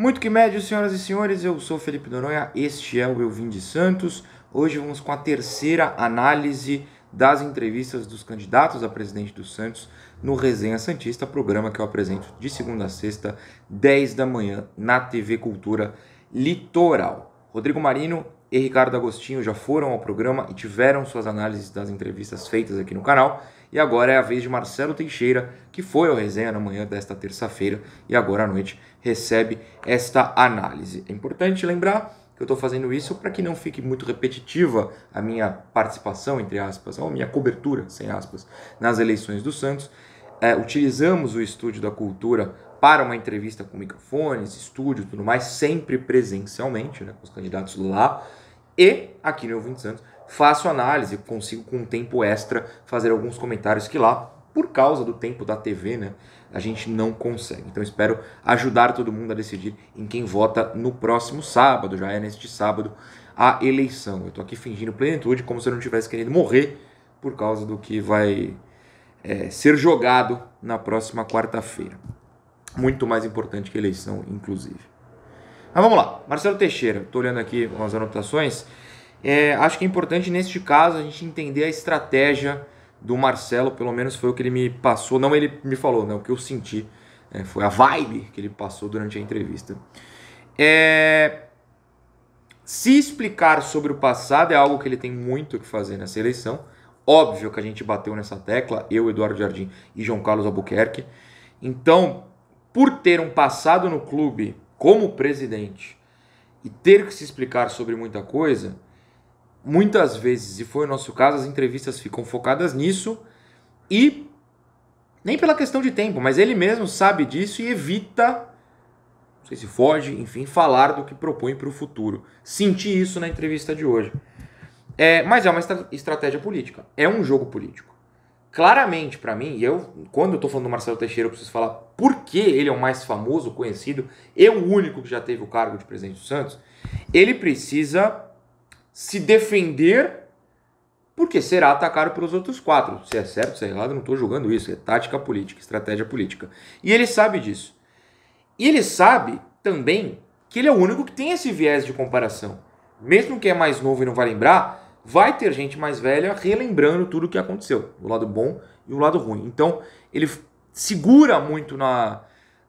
Muito que médio, senhoras e senhores, eu sou Felipe Noronha, este é o Eu Vim de Santos. Hoje vamos com a terceira análise das entrevistas dos candidatos a presidente do Santos no Resenha Santista, programa que eu apresento de segunda a sexta, 10 da manhã, na TV Cultura Litoral. Rodrigo Marino e Ricardo Agostinho já foram ao programa e tiveram suas análises das entrevistas feitas aqui no canal. E agora é a vez de Marcelo Teixeira, que foi ao Resenha na manhã desta terça-feira e agora à noite recebe esta análise. É importante lembrar que eu estou fazendo isso para que não fique muito repetitiva a minha participação, entre aspas, ou a minha cobertura, sem aspas, nas eleições do Santos. Utilizamos o Estúdio da Cultura para uma entrevista com microfones, estúdio e tudo mais, sempre presencialmente, né, com os candidatos lá. E aqui no Eu Vim de Santos faço análise, consigo com um tempo extra fazer alguns comentários que lá, por causa do tempo da TV, né, a gente não consegue. Então espero ajudar todo mundo a decidir em quem vota no próximo sábado, já é neste sábado a eleição. Eu tô aqui fingindo plenitude, como se eu não tivesse querendo morrer por causa do que vai ser jogado na próxima quarta-feira. Muito mais importante que a eleição, inclusive. Mas vamos lá, Marcelo Teixeira, tô olhando aqui umas anotações. Acho que é importante neste caso a gente entender a estratégia do Marcelo, pelo menos foi o que ele me passou, não ele me falou, né, o que eu senti, foi a vibe que ele passou durante a entrevista. Se explicar sobre o passado é algo que ele tem muito o que fazer nessa eleição. Óbvio que a gente bateu nessa tecla, eu, Eduardo Jardim e João Carlos Albuquerque. Então, por ter um passado no clube como presidente e ter que se explicar sobre muita coisa, muitas vezes, e foi o nosso caso, as entrevistas ficam focadas nisso e nem pela questão de tempo, mas ele mesmo sabe disso e evita, não sei se foge, enfim, falar do que propõe para o futuro. Senti isso na entrevista de hoje. Mas é uma estratégia política, é um jogo político. Claramente, para mim, quando eu estou falando do Marcelo Teixeira, eu preciso falar por que ele é o mais famoso, conhecido, e o único que já teve o cargo de presidente do Santos. Ele precisa se defender, porque será atacado pelos outros quatro. Se é certo, se é errado, eu não estou julgando isso. É tática política, estratégia política. E ele sabe disso. E ele sabe também que ele é o único que tem esse viés de comparação. Mesmo que é mais novo e não vai lembrar, vai ter gente mais velha relembrando tudo o que aconteceu, o lado bom e o lado ruim. Então, ele segura muito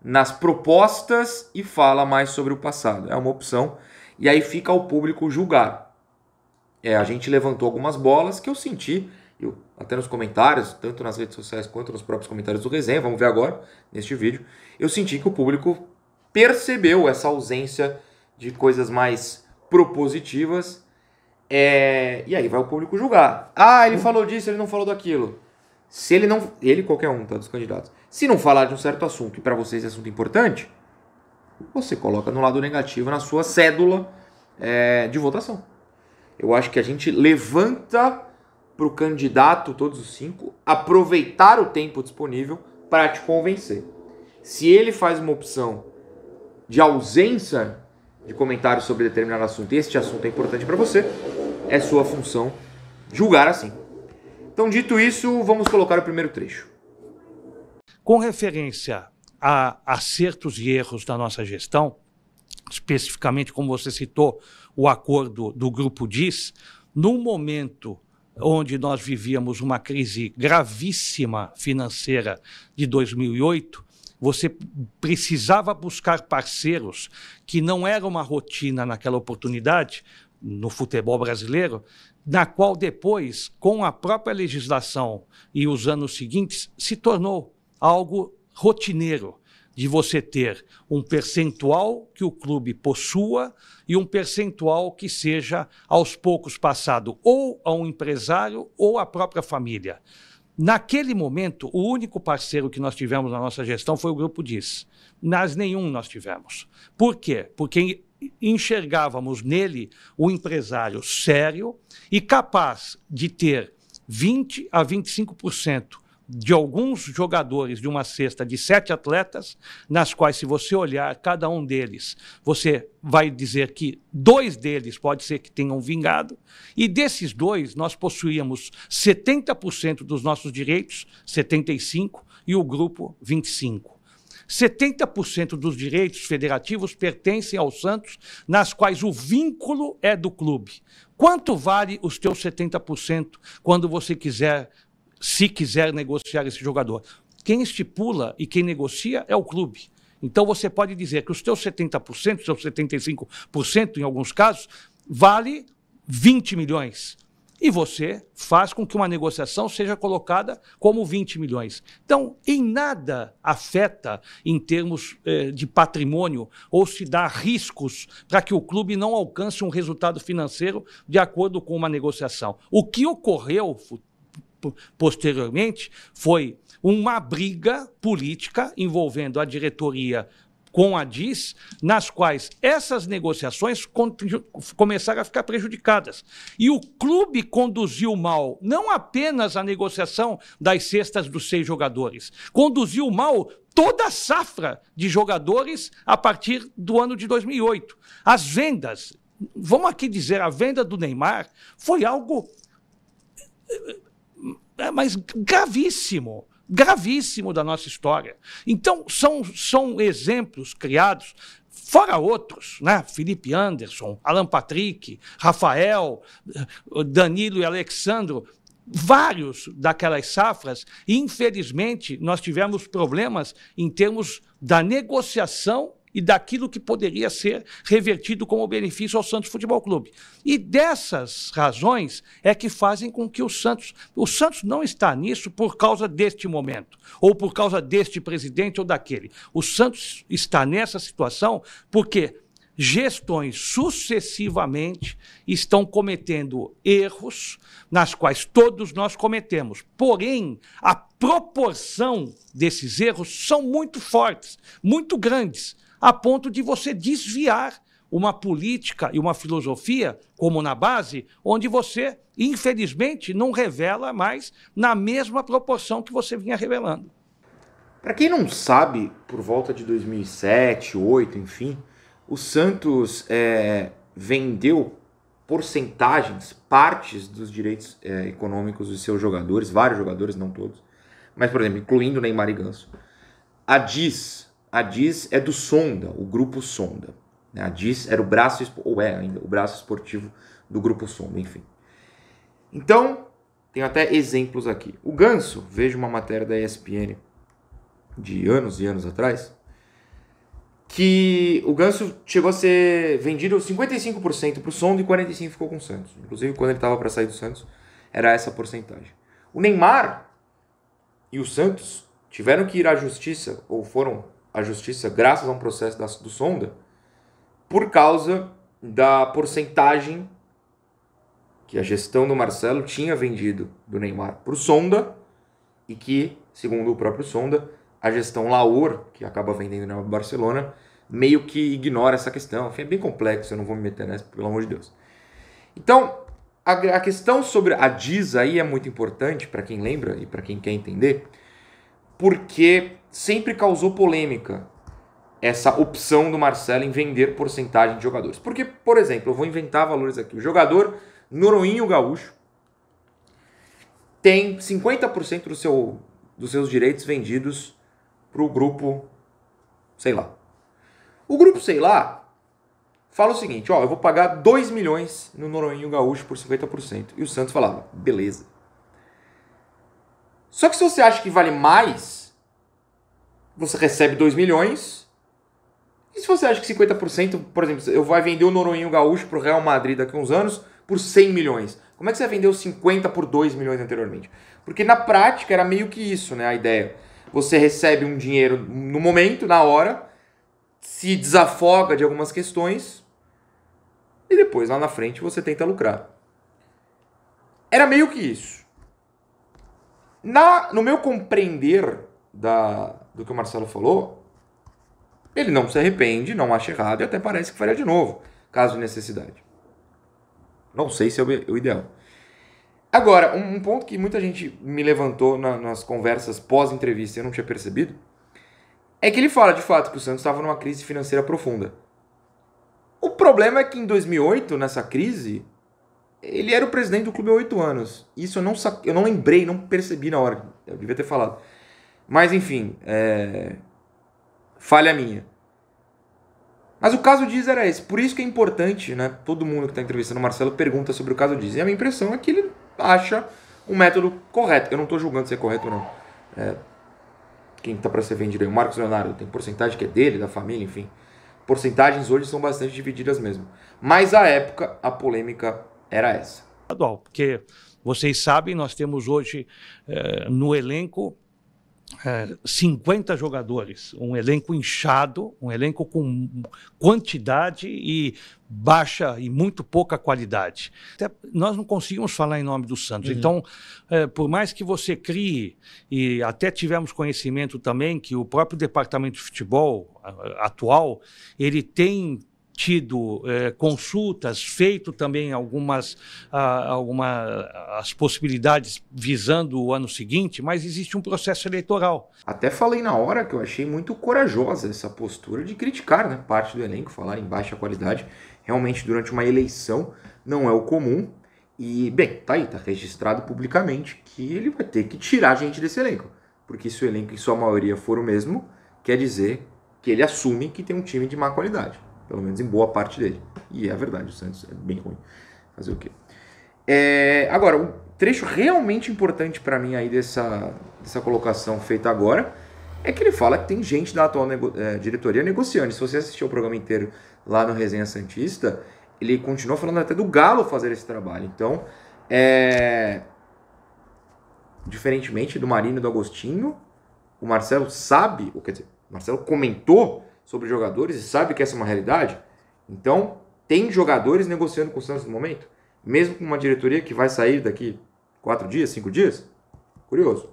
nas propostas e fala mais sobre o passado. É uma opção. E aí fica ao público julgar. A gente levantou algumas bolas que eu senti, até nos comentários, tanto nas redes sociais quanto nos próprios comentários do Resenha, vamos ver agora, neste vídeo, eu senti que o público percebeu essa ausência de coisas mais propositivas, e aí vai o público julgar. Ele falou disso, ele não falou daquilo. Se ele não... Ele, qualquer um, tá, dos candidatos. Se não falar de um certo assunto, e para vocês é assunto importante, você coloca no lado negativo na sua cédula de votação. Eu acho que a gente levanta para o candidato, todos os 5, aproveitar o tempo disponível para te convencer. Se ele faz uma opção de ausência de comentários sobre determinado assunto e este assunto é importante para você, é sua função julgar assim. Então, dito isso, vamos colocar o primeiro trecho. Com referência a acertos e erros da nossa gestão, especificamente, como você citou, o acordo do Grupo DIS, num momento onde nós vivíamos uma crise gravíssima financeira de 2008, você precisava buscar parceiros que não era uma rotina naquela oportunidade, no futebol brasileiro, na qual depois, com a própria legislação e os anos seguintes, se tornou algo rotineiro, de você ter um percentual que o clube possua e um percentual que seja aos poucos passado ou a um empresário ou à própria família. Naquele momento, o único parceiro que nós tivemos na nossa gestão foi o Grupo DIS. Mas nenhum nós tivemos. Por quê? Porque enxergávamos nele um empresário sério e capaz de ter 20% a 25% de alguns jogadores de uma cesta de 7 atletas, nas quais, se você olhar cada um deles, você vai dizer que 2 deles pode ser que tenham vingado, e desses 2 nós possuíamos 70% dos nossos direitos, 75%, e o grupo 25%. 70% dos direitos federativos pertencem ao Santos, nas quais o vínculo é do clube. Quanto vale os teus 70% quando você quiser, se quiser negociar esse jogador? Quem estipula e quem negocia é o clube. Então você pode dizer que os teus 70%, seus 75% em alguns casos, vale 20 milhões. E você faz com que uma negociação seja colocada como 20 milhões. Então, em nada afeta em termos de patrimônio ou se dá riscos para que o clube não alcance um resultado financeiro de acordo com uma negociação. O que ocorreu posteriormente foi uma briga política envolvendo a diretoria com a DIS, nas quais essas negociações começaram a ficar prejudicadas. E o clube conduziu mal não apenas a negociação das cestas dos 6 jogadores, conduziu mal toda a safra de jogadores a partir do ano de 2008. As vendas, vamos aqui dizer, a venda do Neymar foi algo mas gravíssimo da nossa história. Então, são exemplos criados, fora outros, né? Felipe Anderson, Alan Patrick, Rafael, Danilo e Alexandro, vários daquelas safras, e, infelizmente, nós tivemos problemas em termos da negociação e daquilo que poderia ser revertido como benefício ao Santos Futebol Clube. E dessas razões é que fazem com que o Santos não está nisso por causa deste momento, ou por causa deste presidente ou daquele. O Santos está nessa situação porque gestões sucessivamente estão cometendo erros, nas quais todos nós cometemos. Porém, a proporção desses erros são muito fortes, muito grandes, a ponto de você desviar uma política e uma filosofia, como na base, onde você, infelizmente, não revela mais na mesma proporção que você vinha revelando. Para quem não sabe, por volta de 2007, 2008, enfim, o Santos vendeu porcentagens, partes dos direitos econômicos dos seus jogadores, vários jogadores, não todos, mas, por exemplo, incluindo Neymar e Ganso. A DIS é do Sonda, o Grupo Sonda. A DIS era o braço, ou é ainda, o braço esportivo do Grupo Sonda, enfim. Então, tenho até exemplos aqui. O Ganso, vejo uma matéria da ESPN de anos e anos atrás, que o Ganso chegou a ser vendido 55% para o Sonda e 45% ficou com o Santos. Inclusive, quando ele estava para sair do Santos, era essa porcentagem. O Neymar e o Santos tiveram que ir à justiça, ou foram à justiça graças a um processo do Sonda, por causa da porcentagem que a gestão do Marcelo tinha vendido do Neymar para o Sonda e que, segundo o próprio Sonda, a gestão Laor, que acaba vendendo o Neymar para o Barcelona, meio que ignora essa questão. Enfim, é bem complexo, eu não vou me meter nessa, pelo amor de Deus. Então, a questão sobre a DIS aí é muito importante para quem lembra e para quem quer entender, porque sempre causou polêmica essa opção do Marcelo em vender porcentagem de jogadores. Porque, por exemplo, eu vou inventar valores aqui. O jogador Noronhinho Gaúcho tem 50% dos seus direitos vendidos para o grupo, sei lá. O grupo, sei lá, fala o seguinte, ó, eu vou pagar 2 milhões no Noronhinho Gaúcho por 50%. E o Santos falava, beleza. Só que se você acha que vale mais, você recebe 2 milhões. E se você acha que 50%, por exemplo, eu vou vender o Noronhinho Gaúcho para o Real Madrid daqui a uns anos por 100 milhões. Como é que você vai vender os 50 por 2 milhões anteriormente? Porque na prática era meio que isso, né, a ideia. Você recebe um dinheiro no momento, na hora, se desafoga de algumas questões e depois lá na frente você tenta lucrar. Era meio que isso. No meu compreender do que o Marcelo falou, ele não se arrepende, não acha errado e até parece que faria de novo, caso de necessidade. Não sei se é o ideal. Agora, um ponto que muita gente me levantou nas conversas pós-entrevista e eu não tinha percebido, é que ele fala de fato que o Santos estava numa crise financeira profunda. O problema é que em 2008, nessa crise, ele era o presidente do clube há 8 anos. Isso eu não lembrei, não percebi na hora. Eu devia ter falado. Mas, enfim, falha minha. Mas o caso Dias era esse. Por isso que é importante, né? Todo mundo que está entrevistando o Marcelo pergunta sobre o caso Dias. E a minha impressão é que ele acha um método correto. Eu não estou julgando se é correto ou não. Quem está para ser vendido aí? O Marcos Leonardo. Tem porcentagem que é dele, da família, enfim. Porcentagens hoje são bastante divididas mesmo. Mas à época, a polêmica era essa. Porque vocês sabem, nós temos hoje no elenco 50 jogadores, um elenco inchado, um elenco com quantidade e baixa e muito pouca qualidade. Até nós não conseguimos falar em nome do Santos. Então, por mais que você crie, e até tivemos conhecimento também que o próprio departamento de futebol atual, ele tem tido consultas, feito também algumas as possibilidades visando o ano seguinte, mas existe um processo eleitoral. Até falei na hora que eu achei muito corajosa essa postura de criticar, né, parte do elenco, falar em baixa qualidade. Realmente, durante uma eleição, não é o comum. E, bem, tá aí, tá registrado publicamente que ele vai ter que tirar gente desse elenco. Porque se o elenco, em sua maioria, for o mesmo, quer dizer que ele assume que tem um time de má qualidade. Pelo menos em boa parte dele. E é verdade, o Santos é bem ruim. Fazer o quê? Agora, um trecho realmente importante para mim aí dessa colocação feita agora é que ele fala que tem gente da atual diretoria negociando. E se você assistiu o programa inteiro lá no Resenha Santista, ele continua falando até do Galo fazer esse trabalho. Então, diferentemente do Marinho e do Agostinho, o Marcelo sabe, ou quer dizer, o Marcelo comentou sobre jogadores e sabe que essa é uma realidade. Então, tem jogadores negociando com o Santos no momento? Mesmo com uma diretoria que vai sair daqui 4 dias, 5 dias? Curioso.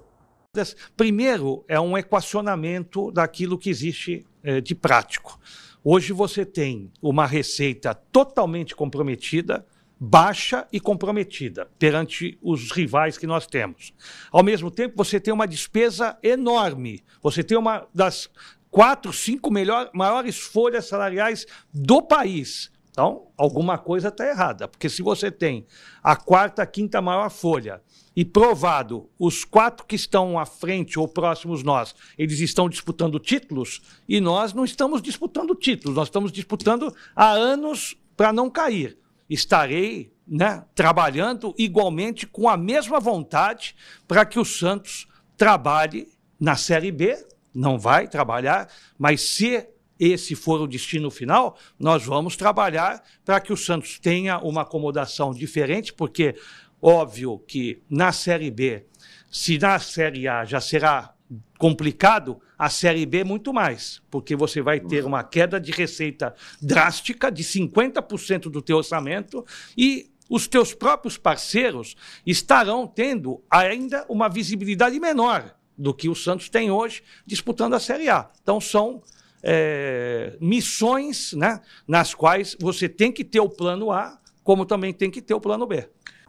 Primeiro, é um equacionamento daquilo que existe de prático. Hoje você tem uma receita totalmente comprometida, baixa e comprometida perante os rivais que nós temos. Ao mesmo tempo, você tem uma despesa enorme. Você tem uma das 4, 5 maiores folhas salariais do país. Então, alguma coisa está errada, porque se você tem a 4ª, 5ª maior folha e provado os 4 que estão à frente ou próximos nós, eles estão disputando títulos e nós não estamos disputando títulos, nós estamos disputando há anos para não cair. Estarei, né, trabalhando igualmente com a mesma vontade para que o Santos trabalhe na Série B. Não vai trabalhar, mas se esse for o destino final, nós vamos trabalhar para que o Santos tenha uma acomodação diferente, porque óbvio que na Série B, se na Série A já será complicado, a Série B muito mais, porque você vai ter uma queda de receita drástica de 50% do teu orçamento e os teus próprios parceiros estarão tendo ainda uma visibilidade menor do que o Santos tem hoje disputando a Série A. Então são missões, né, nas quais você tem que ter o plano A, como também tem que ter o plano B.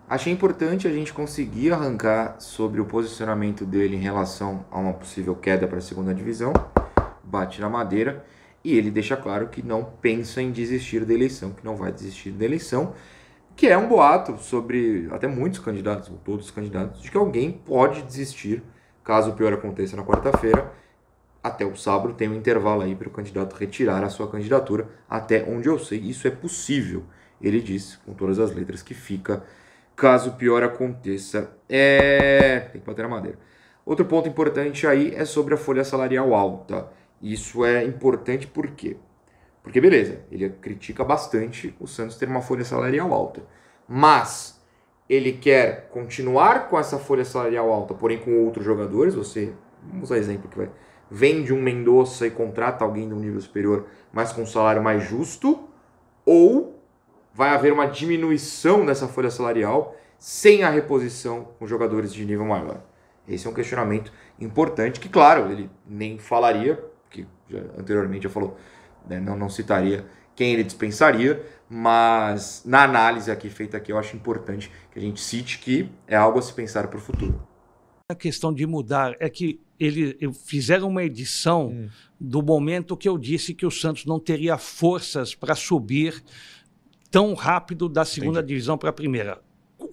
Achei importante a gente conseguir arrancar sobre o posicionamento dele em relação a uma possível queda para a 2ª divisão, bate na madeira, e ele deixa claro que não pensa em desistir da eleição, que não vai desistir da eleição, que é um boato sobre até muitos candidatos, ou todos os candidatos, de que alguém pode desistir caso o pior aconteça na quarta-feira. Até o sábado tem um intervalo aí para o candidato retirar a sua candidatura, até onde eu sei, isso é possível. Ele diz, com todas as letras, que fica caso o pior aconteça. Tem que bater na madeira. Outro ponto importante aí é sobre a folha salarial alta. Isso é importante por quê? Porque, beleza, ele critica bastante o Santos ter uma folha salarial alta. Mas ele quer continuar com essa folha salarial alta, porém com outros jogadores. Vamos usar exemplo que vende um Mendonça e contrata alguém de um nível superior, mas com um salário mais justo, ou vai haver uma diminuição dessa folha salarial sem a reposição com jogadores de nível maior. Esse é um questionamento importante que, claro, ele nem falaria, porque anteriormente já falou, né, não citaria quem ele dispensaria, mas na análise aqui feita aqui eu acho importante que a gente cite que é algo a se pensar para o futuro. A questão de mudar é que eles fizeram uma edição do momento que eu disse que o Santos não teria forças para subir tão rápido da 2ª divisão para a 1ª.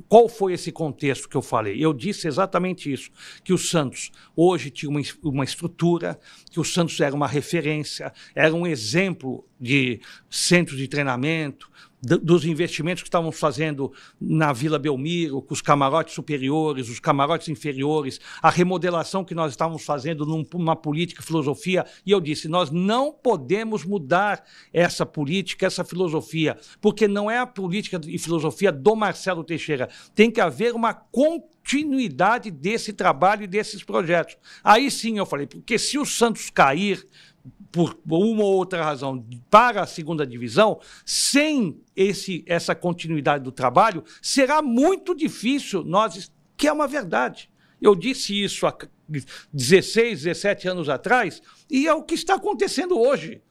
qual foi esse contexto que eu falei? Eu disse exatamente isso, que o Santos hoje tinha uma estrutura, que o Santos era uma referência, era um exemplo de centro de treinamento, dos investimentos que estávamos fazendo na Vila Belmiro, com os camarotes superiores, os camarotes inferiores, a remodelação que nós estávamos fazendo numa política, filosofia, e eu disse, nós não podemos mudar essa política, essa filosofia, porque não é a política e filosofia do Marcelo Teixeira, tem que haver uma continuidade desse trabalho e desses projetos. Aí sim eu falei, porque se o Santos cair, por uma ou outra razão, para a segunda divisão, sem essa continuidade do trabalho, será muito difícil que é uma verdade. Eu disse isso há 16, 17 anos atrás, e é o que está acontecendo hoje.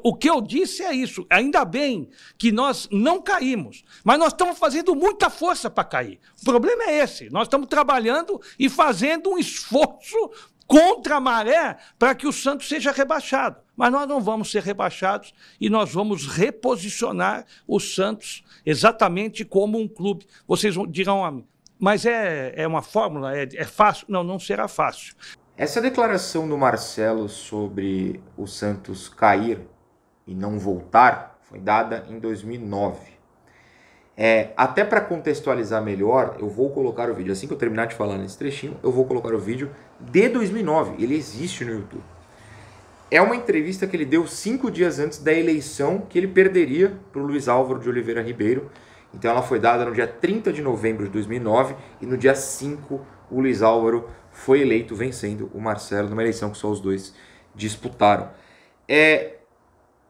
O que eu disse é isso. Ainda bem que nós não caímos, mas nós estamos fazendo muita força para cair. O problema é esse. Nós estamos trabalhando e fazendo um esforço contra a maré para que o Santos seja rebaixado. Mas nós não vamos ser rebaixados e nós vamos reposicionar o Santos exatamente como um clube. Vocês dirão, mas é uma fórmula? É fácil? Não, não será fácil. Essa declaração do Marcelo sobre o Santos cair e não voltar foi dada em 2009. Até para contextualizar melhor, eu vou colocar o vídeo, assim que eu terminar de falar nesse trechinho, eu vou colocar o vídeo de 2009, ele existe no YouTube. É uma entrevista que ele deu 5 dias antes da eleição que ele perderia para o Luiz Álvaro de Oliveira Ribeiro. Então ela foi dada no dia 30 de novembro de 2009 e no dia 5 o Luiz Álvaro foi eleito vencendo o Marcelo numa eleição que só os dois disputaram.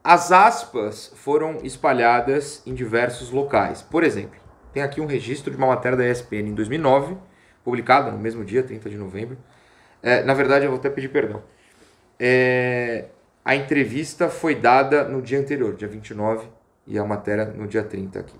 As aspas foram espalhadas em diversos locais. Por exemplo, tem aqui um registro de uma matéria da ESPN em 2009, publicada no mesmo dia, 30 de novembro. Na verdade, eu vou até pedir perdão. A entrevista foi dada no dia anterior, dia 29, e a matéria no dia 30 aqui.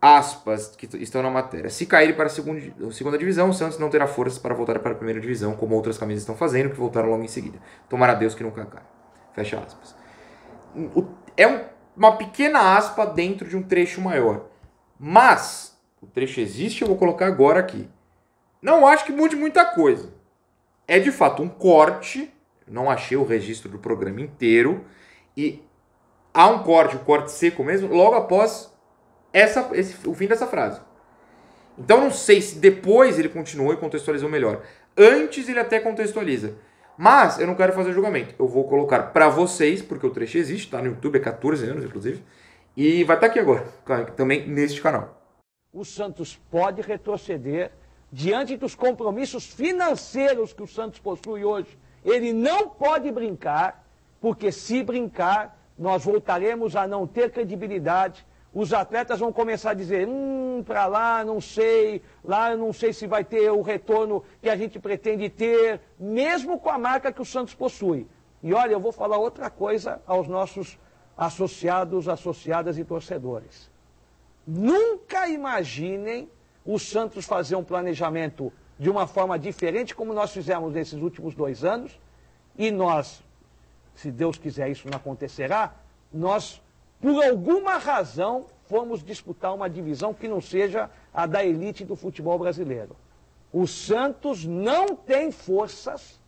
Aspas que estão na matéria. Se cair para a segunda divisão, o Santos não terá forças para voltar para a primeira divisão, como outras camisas estão fazendo, que voltaram logo em seguida. Tomara a Deus que nunca caia. Fecha aspas. Uma pequena aspa dentro de um trecho maior. Mas, o trecho existe, eu vou colocar agora aqui. Não acho que mude muita coisa. É de fato um corte, não achei o registro do programa inteiro, e há um corte, o corte seco mesmo, logo após o fim dessa frase. Então não sei se depois ele continuou e contextualizou melhor. Antes ele até contextualiza. Mas eu não quero fazer julgamento. Eu vou colocar para vocês, porque o trecho existe, tá no YouTube, 14 anos inclusive, e vai estar aqui agora, também neste canal. O Santos pode retroceder diante dos compromissos financeiros que o Santos possui hoje. Ele não pode brincar, porque se brincar, nós voltaremos a não ter credibilidade. Os atletas vão começar a dizer, para lá não sei se vai ter o retorno que a gente pretende ter, mesmo com a marca que o Santos possui. E olha, eu vou falar outra coisa aos nossos associados, associadas e torcedores. Nunca imaginem o Santos fazer um planejamento de uma forma diferente, como nós fizemos nesses últimos 2 anos, e nós, se Deus quiser isso não acontecerá, nós, por alguma razão, fomos disputar uma divisão que não seja a da elite do futebol brasileiro. O Santos não tem forças,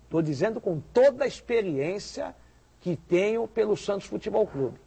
estou dizendo com toda a experiência que tenho pelo Santos Futebol Clube.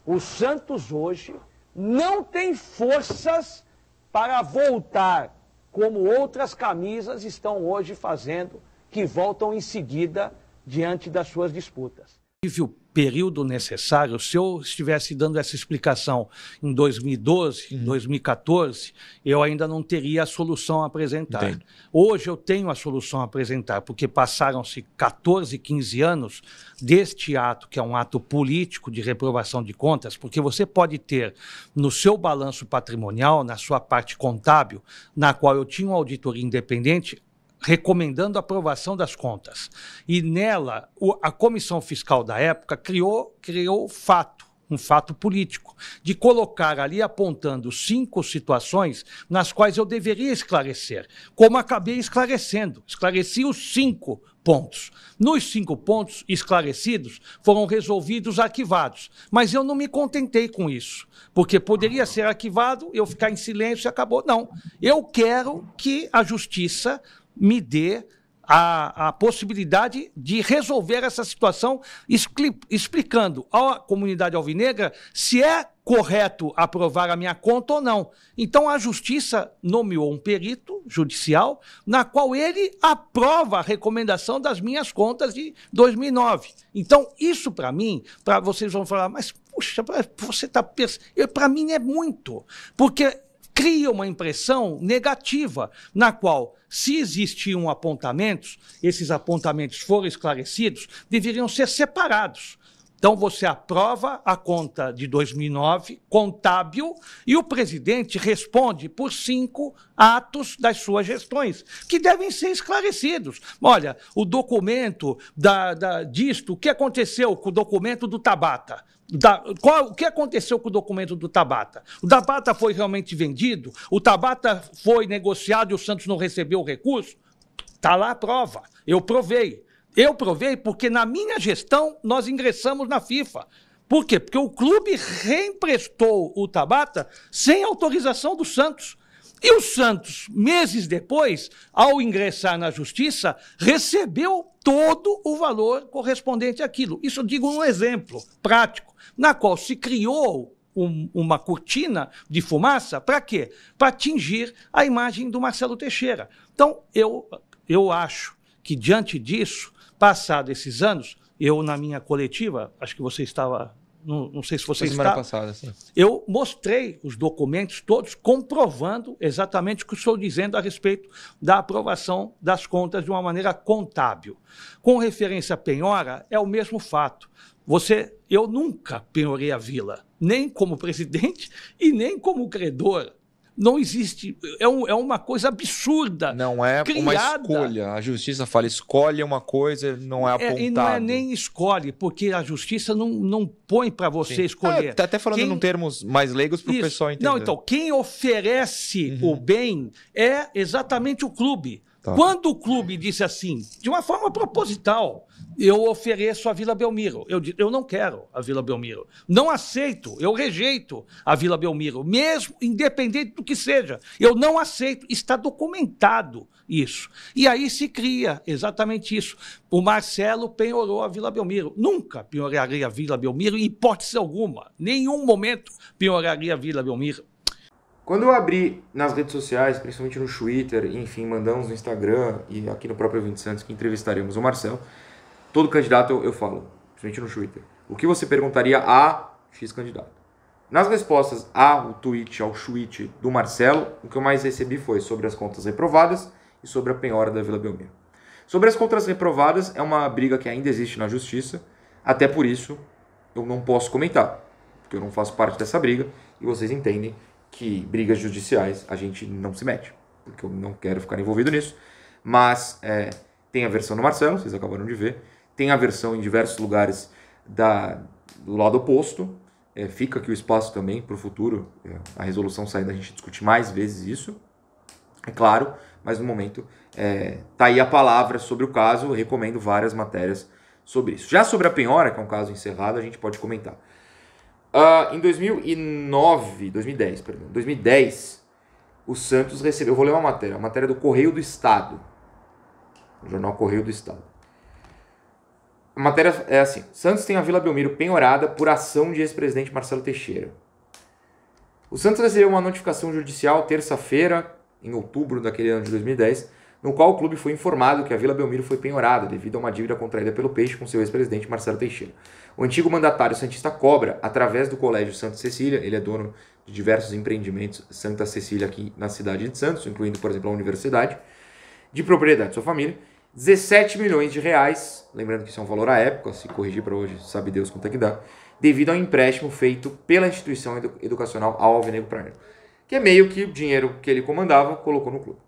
O Santos hoje não tem forças para voltar como outras camisas estão hoje fazendo, que voltam em seguida diante das suas disputas. Tive o período necessário, se eu estivesse dando essa explicação em 2012, 2014, eu ainda não teria a solução a apresentar. Entendo. Hoje eu tenho a solução a apresentar, porque passaram-se 14, 15 anos deste ato, que é um ato político de reprovação de contas, porque você pode ter no seu balanço patrimonial, na sua parte contábil, na qual eu tinha uma auditoria independente, recomendando a aprovação das contas. E nela, a comissão fiscal da época criou o fato, um fato político, de colocar ali apontando 5 situações nas quais eu deveria esclarecer, como acabei esclarecendo. Esclareci os 5 pontos. Nos 5 pontos esclarecidos, foram resolvidos arquivados. Mas eu não me contentei com isso, porque poderia ser arquivado, eu ficar em silêncio e acabou. Não. Eu quero que a Justiça me dê a possibilidade de resolver essa situação, explicando à comunidade alvinegra se é correto aprovar a minha conta ou não. Então, a Justiça nomeou um perito judicial, na qual ele aprova a recomendação das minhas contas de 2009. Então, isso para mim, vocês vão falar, mas, puxa, você está pensando... Para mim é muito, porque cria uma impressão negativa, na qual, se existiam apontamentos, esses apontamentos foram esclarecidos, deveriam ser separados. Então, você aprova a conta de 2009, contábil, e o presidente responde por 5 atos das suas gestões, que devem ser esclarecidos. Olha, o documento disto, o que aconteceu com o documento do Tabata? O que aconteceu com o documento do Tabata? O Tabata foi realmente vendido? O Tabata foi negociado e o Santos não recebeu o recurso? Está lá a prova. Eu provei. Eu provei porque na minha gestão nós ingressamos na FIFA. Por quê? Porque o clube reemprestou o Tabata sem autorização do Santos. E o Santos, meses depois, ao ingressar na Justiça, recebeu todo o valor correspondente àquilo. Isso eu digo um exemplo prático, na qual se criou uma cortina de fumaça, para quê? Para atingir a imagem do Marcelo Teixeira. Então, eu acho que, diante disso, passados esses anos, eu, na minha coletiva, acho que você estava... Não sei se você está... Semana passada, sim. Eu mostrei os documentos todos comprovando exatamente o que estou dizendo a respeito da aprovação das contas de uma maneira contábil. Com referência à penhora, é o mesmo fato. Eu nunca penhorei a Vila, nem como presidente e nem como credor. Não existe, é uma coisa absurda. Não é criada. Uma escolha. A Justiça fala, escolhe uma coisa, não é apontado. E não é nem escolhe, porque a Justiça não põe para você escolher. Tá até falando em termos mais leigos para o pessoal entender. Não, então, quem oferece o bem é exatamente o clube. Tá. Quando o clube disse assim, de uma forma proposital, eu ofereço a Vila Belmiro. Eu não quero a Vila Belmiro. Não aceito, eu rejeito a Vila Belmiro, mesmo independente do que seja. Eu não aceito, está documentado isso. E aí se cria exatamente isso. O Marcelo penhorou a Vila Belmiro. Nunca penhoraria a Vila Belmiro, em hipótese alguma. Nenhum momento penhoraria a Vila Belmiro. Quando eu abri nas redes sociais, principalmente no Twitter, enfim, mandamos no Instagram e aqui no próprio Evento Santos que entrevistaremos o Marcelo, todo candidato eu falo, principalmente no Twitter, o que você perguntaria a X candidato? Nas respostas ao tweet do Marcelo, o que eu mais recebi foi sobre as contas reprovadas e sobre a penhora da Vila Belmiro. Sobre as contas reprovadas, é uma briga que ainda existe na Justiça, até por isso eu não posso comentar, porque eu não faço parte dessa briga e vocês entendem que brigas judiciais a gente não se mete, porque eu não quero ficar envolvido nisso, mas tem a versão do Marcelo, vocês acabaram de ver, tem a versão em diversos lugares do lado oposto, fica aqui o espaço também para o futuro, a resolução saindo a gente discute mais vezes isso, é claro, mas no momento tá aí a palavra sobre o caso, eu recomendo várias matérias sobre isso. Já sobre a penhora, que é um caso encerrado, a gente pode comentar. Em 2010, o Santos recebeu, eu vou ler uma matéria, a matéria do Correio do Estado, o jornal Correio do Estado. A matéria é assim, Santos tem a Vila Belmiro penhorada por ação de ex-presidente Marcelo Teixeira. O Santos recebeu uma notificação judicial terça-feira, em outubro daquele ano de 2010, no qual o clube foi informado que a Vila Belmiro foi penhorada devido a uma dívida contraída pelo Peixe com seu ex-presidente Marcelo Teixeira. O antigo mandatário santista cobra, através do Colégio Santa Cecília, ele é dono de diversos empreendimentos Santa Cecília aqui na cidade de Santos, incluindo, por exemplo, a universidade, de propriedade de sua família, 17 milhões de reais, lembrando que isso é um valor à época, se corrigir para hoje, sabe Deus quanto é que dá, devido ao empréstimo feito pela instituição educacional ao Alvinegro Praiano, que é meio que o dinheiro que ele comandava, colocou no clube.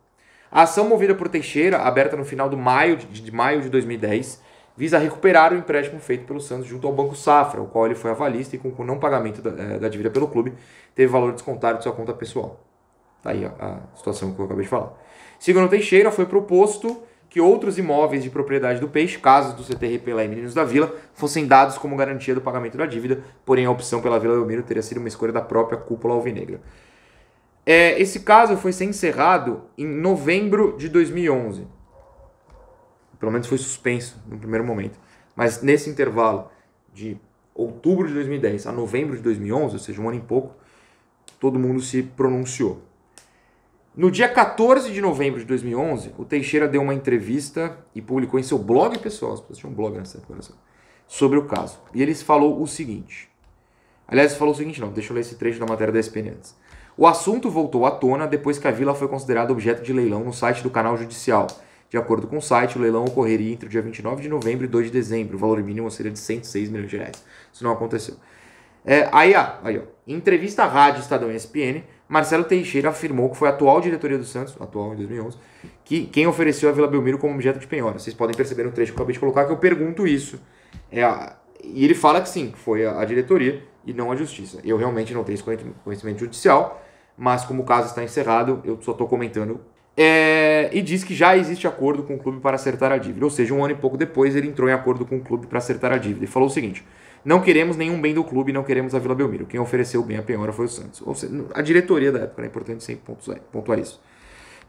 A ação movida por Teixeira, aberta no final de maio de 2010, visa recuperar o empréstimo feito pelo Santos junto ao Banco Safra, o qual ele foi avalista e com o não pagamento da dívida pelo clube, teve valor descontado de sua conta pessoal. Tá aí a situação que eu acabei de falar. Segundo Teixeira, foi proposto que outros imóveis de propriedade do Peixe, casos do CT Pelé e Meninos da Vila, fossem dados como garantia do pagamento da dívida, porém a opção pela Vila Belmiro teria sido uma escolha da própria cúpula alvinegra. Esse caso foi ser encerrado em novembro de 2011. Pelo menos foi suspenso no primeiro momento. Mas nesse intervalo de outubro de 2010 a novembro de 2011, ou seja, um ano e pouco, todo mundo se pronunciou. No dia 14 de novembro de 2011, o Teixeira deu uma entrevista e publicou em seu blog pessoal, as pessoas tinham um blog nessa época, sobre o caso. E ele falou o seguinte. Aliás, ele falou o seguinte, não, deixa eu ler esse trecho da matéria da ESPN antes. O assunto voltou à tona depois que a vila foi considerada objeto de leilão no site do canal judicial. De acordo com o site, o leilão ocorreria entre o dia 29 de novembro e 2 de dezembro. O valor mínimo seria de 106 milhões de reais. Isso não aconteceu. Aí, ó. Em entrevista à rádio Estadão ESPN, Marcelo Teixeira afirmou que foi a atual diretoria do Santos, atual em 2011, quem ofereceu a Vila Belmiro como objeto de penhora. Vocês podem perceber no trecho que eu acabei de colocar que eu pergunto isso. E ele fala que sim, foi a diretoria e não a justiça. Eu realmente não tenho esse conhecimento judicial, mas como o caso está encerrado, eu só estou comentando. E diz que já existe acordo com o clube para acertar a dívida. Ou seja, um ano e pouco depois ele entrou em acordo com o clube para acertar a dívida. E falou o seguinte: não queremos nenhum bem do clube, não queremos a Vila Belmiro. Quem ofereceu o bem à penhora foi o Santos. Ou seja, a diretoria da época, é importante sempre pontuar isso.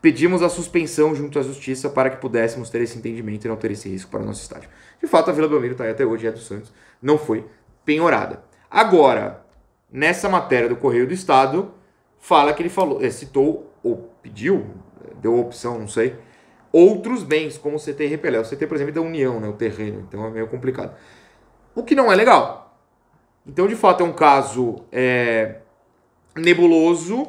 Pedimos a suspensão junto à justiça para que pudéssemos ter esse entendimento e não ter esse risco para o nosso estádio. De fato, a Vila Belmiro está aí até hoje, é do Santos, não foi penhorada. Agora, nessa matéria do Correio do Estado, fala que ele citou ou pediu, deu a opção, não sei, outros bens, como o CT Repelé. O CT, por exemplo, é da União, né, o terreno, então é meio complicado. O que não é legal. Então, de fato, é um caso nebuloso,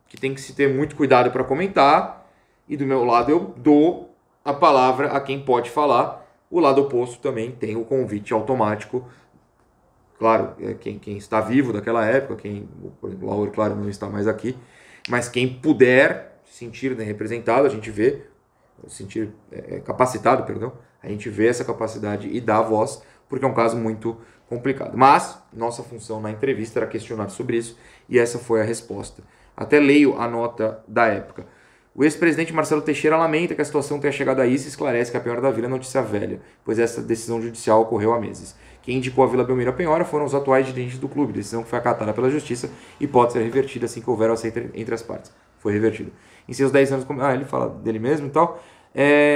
que tem que se ter muito cuidado para comentar, e do meu lado eu dou a palavra a quem pode falar. O lado oposto também tem o convite automático. Claro, quem está vivo daquela época, por exemplo, o Lauro, claro, não está mais aqui, mas quem puder se sentir, né, representado, a gente vê, capacitado, perdão, a gente vê essa capacidade e dá a voz, porque é um caso muito complicado. Mas nossa função na entrevista era questionar sobre isso, e essa foi a resposta. Até leio a nota da época. O ex-presidente Marcelo Teixeira lamenta que a situação tenha chegado a isso e esclarece que a penhora da Vila é notícia velha, pois essa decisão judicial ocorreu há meses. Quem indicou a Vila Belmiro à penhora foram os atuais dirigentes do clube, decisão que foi acatada pela justiça e pode ser revertida assim que houver aceito entre as partes. Foi revertida. Em seus 10 anos... ele fala dele mesmo e tal.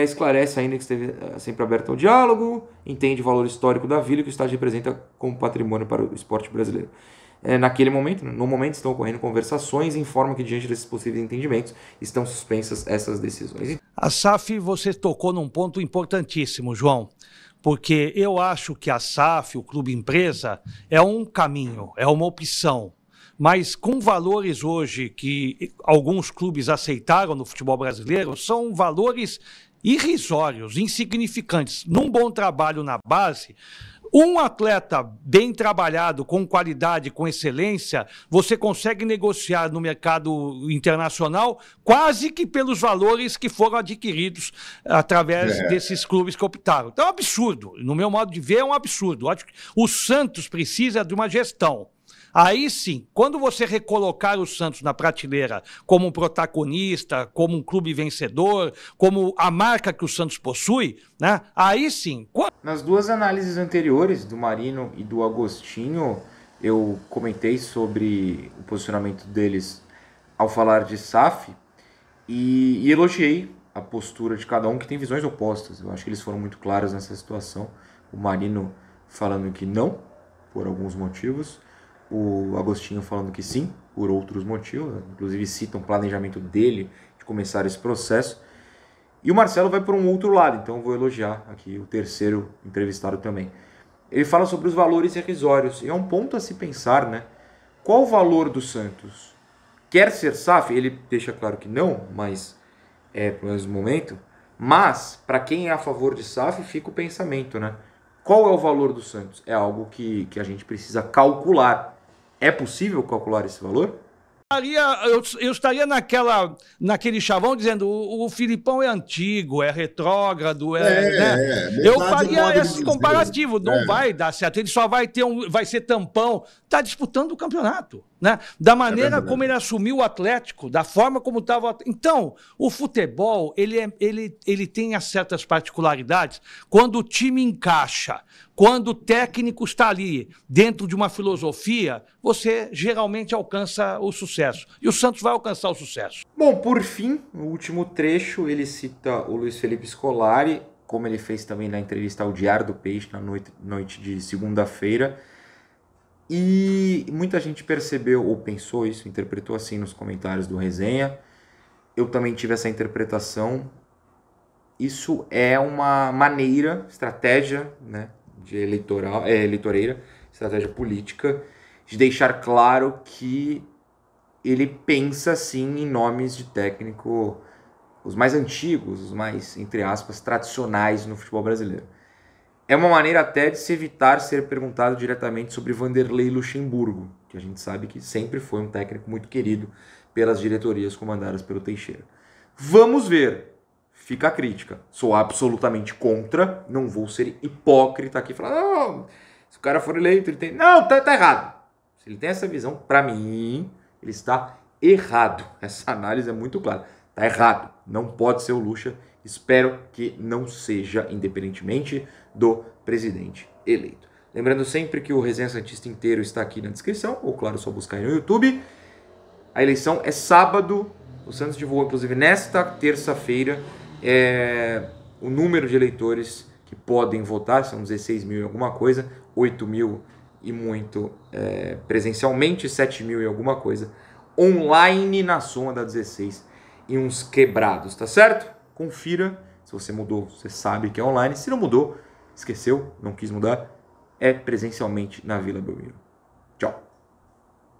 Esclarece ainda que esteve sempre aberto ao diálogo, entende o valor histórico da Vila e que o estádio representa como patrimônio para o esporte brasileiro. No momento estão ocorrendo conversações e informa que diante desses possíveis entendimentos estão suspensas essas decisões. A SAF, você tocou num ponto importantíssimo, João, porque eu acho que a SAF, o clube empresa, é um caminho, é uma opção, mas com valores hoje que alguns clubes aceitaram no futebol brasileiro, são valores irrisórios, insignificantes. Num bom trabalho na base, um atleta bem trabalhado, com qualidade, com excelência, você consegue negociar no mercado internacional quase que pelos valores que foram adquiridos através desses clubes que optaram. Então é um absurdo. No meu modo de ver, é um absurdo. Acho que o Santos precisa de uma gestão. Aí sim, quando você recolocar o Santos na prateleira como um protagonista, como um clube vencedor, como a marca que o Santos possui, né? Aí sim. Nas duas análises anteriores, do Marino e do Agostinho, eu comentei sobre o posicionamento deles ao falar de SAF e elogiei a postura de cada um, que tem visões opostas. Eu acho que eles foram muito claros nessa situação. O Marino falando que não, por alguns motivos. O Agostinho falando que sim, por outros motivos, inclusive citam o planejamento dele de começar esse processo. E o Marcelo vai por um outro lado, então eu vou elogiar aqui o terceiro entrevistado também. Ele fala sobre os valores irrisórios, e é um ponto a se pensar, né? Qual o valor do Santos? Quer ser SAF? Ele deixa claro que não, mas pelo menos no momento. Mas, para quem é a favor de SAF, fica o pensamento, né? Qual é o valor do Santos? É algo que a gente precisa calcular. É possível calcular esse valor? Eu estaria naquele chavão dizendo o Filipão é antigo, é retrógrado, né? Eu faria esse comparativo, não vai dar certo, ele só vai ser tampão, está disputando o campeonato, né? Da maneira como ele assumiu o Atlético, da forma como estava. Então, o futebol, ele tem certas particularidades quando o time encaixa, quando o técnico está ali dentro de uma filosofia, você geralmente alcança o sucesso. E o Santos vai alcançar o sucesso. Bom, por fim, no último trecho, ele cita o Luiz Felipe Scolari, como ele fez também na entrevista ao Diário do Peixe, na noite de segunda-feira. E muita gente percebeu, ou pensou isso, interpretou assim nos comentários do Resenha. Eu também tive essa interpretação. Isso é uma maneira, estratégia, né, eleitoreira, estratégia política, de deixar claro que ele pensa, sim, em nomes de técnico, os mais antigos, os mais, entre aspas, tradicionais no futebol brasileiro. É uma maneira até de se evitar ser perguntado diretamente sobre Vanderlei Luxemburgo, que a gente sabe que sempre foi um técnico muito querido pelas diretorias comandadas pelo Teixeira. Vamos ver. Fica a crítica. Sou absolutamente contra, não vou ser hipócrita aqui e falar, não, se o cara for eleito, ele tem... Não, tá errado. Se ele tem essa visão, para mim, ele está errado. Essa análise é muito clara. Tá errado. Não pode ser o Luxa. Espero que não seja, independentemente do presidente eleito. Lembrando sempre que o Resenha Santista inteiro está aqui na descrição, ou claro, só buscar aí no YouTube. A eleição é sábado. O Santos divulgou, inclusive, nesta terça-feira, o número de eleitores que podem votar. São 16 mil e alguma coisa, 8 mil e muito presencialmente, 7 mil e alguma coisa online na soma da 16 e uns quebrados, tá certo? Confira, se você mudou, você sabe que é online. Se não mudou, esqueceu, não quis mudar, é presencialmente na Vila Belmiro.